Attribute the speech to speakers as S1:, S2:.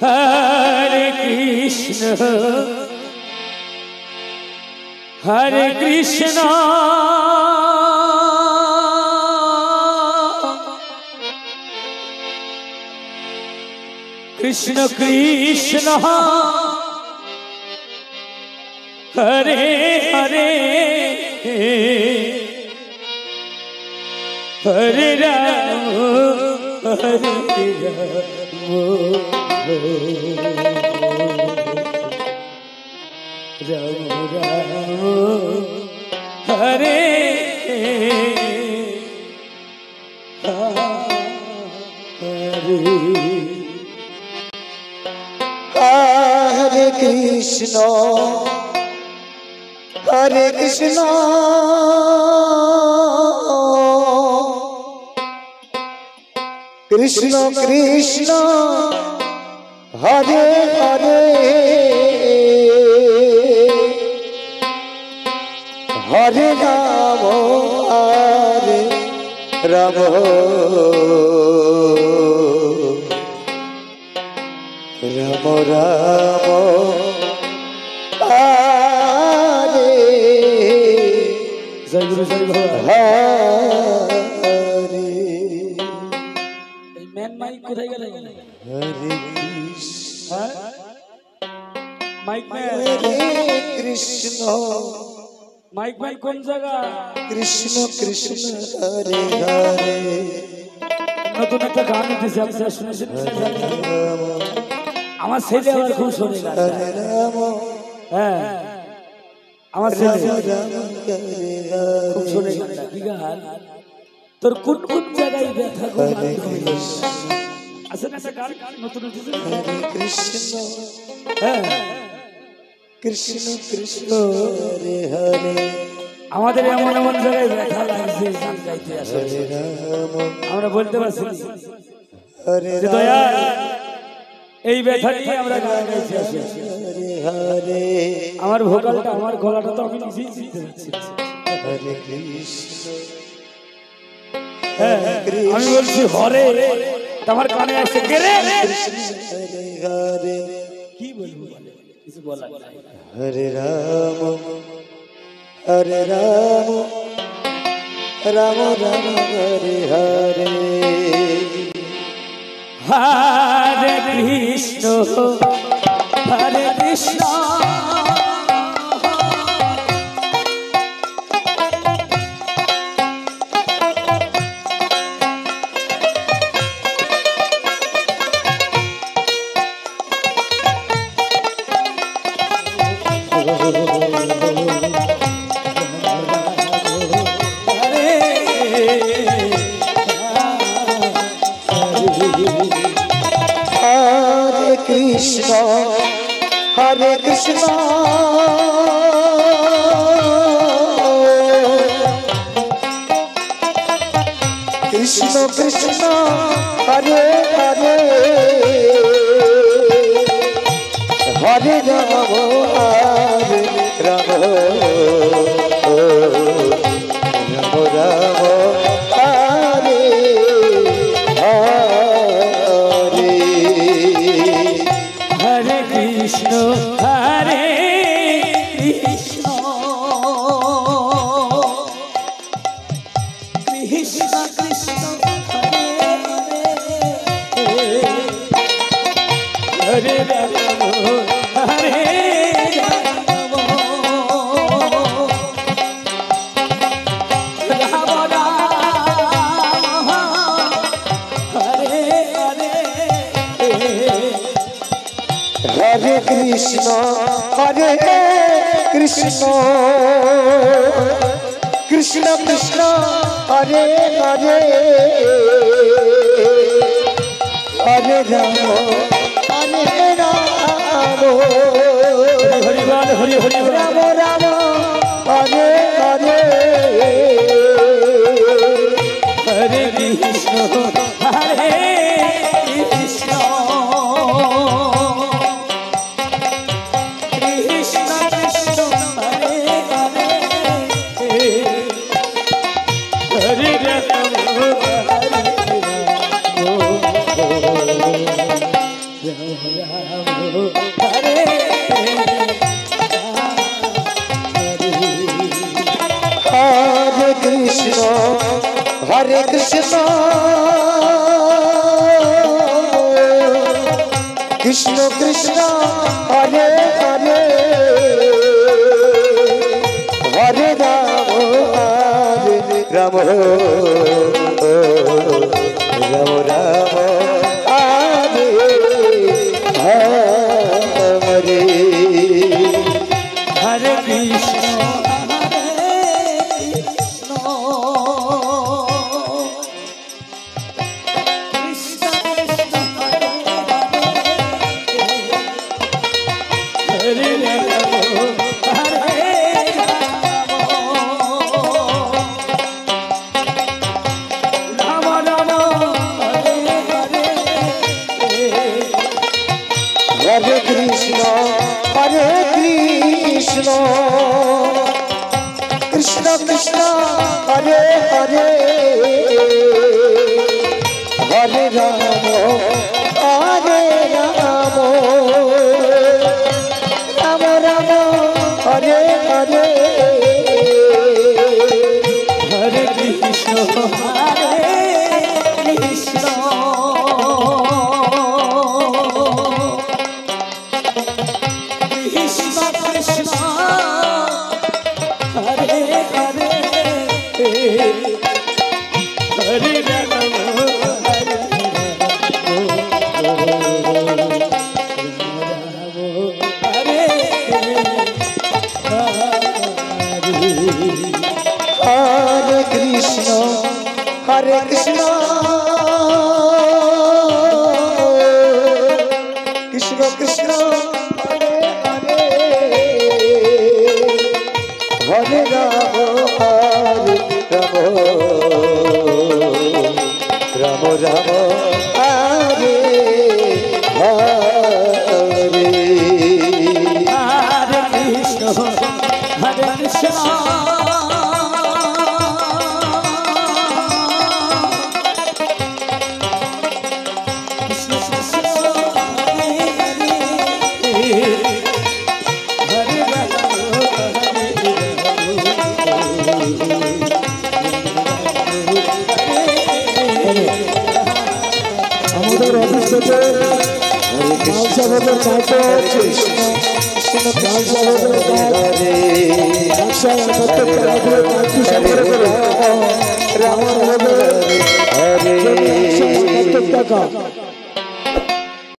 S1: Hare Krishna Krishna Krishna Hare Hare Hare Rama Hare Rama Rama Hare
S2: Hare Krishna Hare Krishna Krishna Krishna Hare Hare Hare Rama Hare Rama Rama Rama Hare
S1: Jai Guru Jai Baba
S2: Hare
S1: Man mic কোথায় গেল
S2: Hare Krishna
S1: mic man
S2: Hare Krishna
S1: mic man কোন জায়গা
S2: Krishna Krishna Hare Hare
S1: নতুন একটা গান দিয়েছে আপনারা শুনেছেন আমার ছেলে আবার খুব শোনে গান
S2: Hare Rama
S1: হ্যাঁ আমার ছেলে খুব শোনে
S2: Hare
S1: গান কি গান তোর কোন কোন জায়গায় ব্যথা গো
S2: Hare Krishna
S1: আছে না একটা গান নতুন উঠেছে
S2: Hare Krishna
S1: হ্যাঁ
S2: Krishna Krishna Hare Hare
S1: আমাদের এমন এমন জায়গায় ব্যথা লাগছে গান গাইতে আসে
S2: Hare Rama
S1: আমরা বলতে পারছি না
S2: Hare
S1: যে
S2: Rama
S1: দয়া এই ব্যথা নিয়ে আমরা গান গাইতে আসি
S2: Hare Hare
S1: আমার ভোকালটা আমার গলাটা তো আমি নিজেই চিনতে পারছি না।
S2: Hare Krishna
S1: হ্যাঁ আমি বলছি হরে তোমার কানে আসছে গেরে
S2: Hare Hare
S1: কি বলবো বলে কিছু বলার নাই
S2: Hare Rama Hare Rama Rama Rama Hare Hare
S1: Hare Krishna Hare Krishna
S2: Hare Krishna Hare Krishna Krishna Krishna Hare Hare Hare Rama Hare Rama Rama Rama Hare Hare
S1: Hare Krishna Hare Krishna Krishna Krishna Hare Hare Hare Rama Hare Rama Rama Rama Hare Hare
S2: Hare Krishna Hare Krishna Krishna Krishna Hare Hare Hare Rama Hare Rama
S1: Hari Ram Hari Hari
S2: Rama Rama Hare Hare
S1: Hare Krishna Hare Krishna Krishna Krishna Hare Hare Hare Rama Hare Rama
S2: Hare Krishna, Hare Krishna, Krishna Krishna, Hare Hare, Hare Rama, Hare Rama, Rama Rama, Hare Hare,
S1: Hare Krishna.
S2: Hare Krishna, Hare Krishna, Krishna Krishna, Hare Hare, Hare Rama, Hare Rama, Rama Rama, Hare Hare,
S1: Hare Krishna, Hare Krishna, Krishna Krishna, Hare Hare, Hare Rama,
S2: Hare Krishna, Hare Krishna, Krishna Krishna, Hare Hare, Hare Rama, Hare Rama, Rama Rama, Hare Hare.
S1: Hare Krishna, Hare Krishna.
S2: আমাদের office থেকে খালসা ভোটের কাজও হচ্ছে খালসা ভোটের কাজ 178 টাকা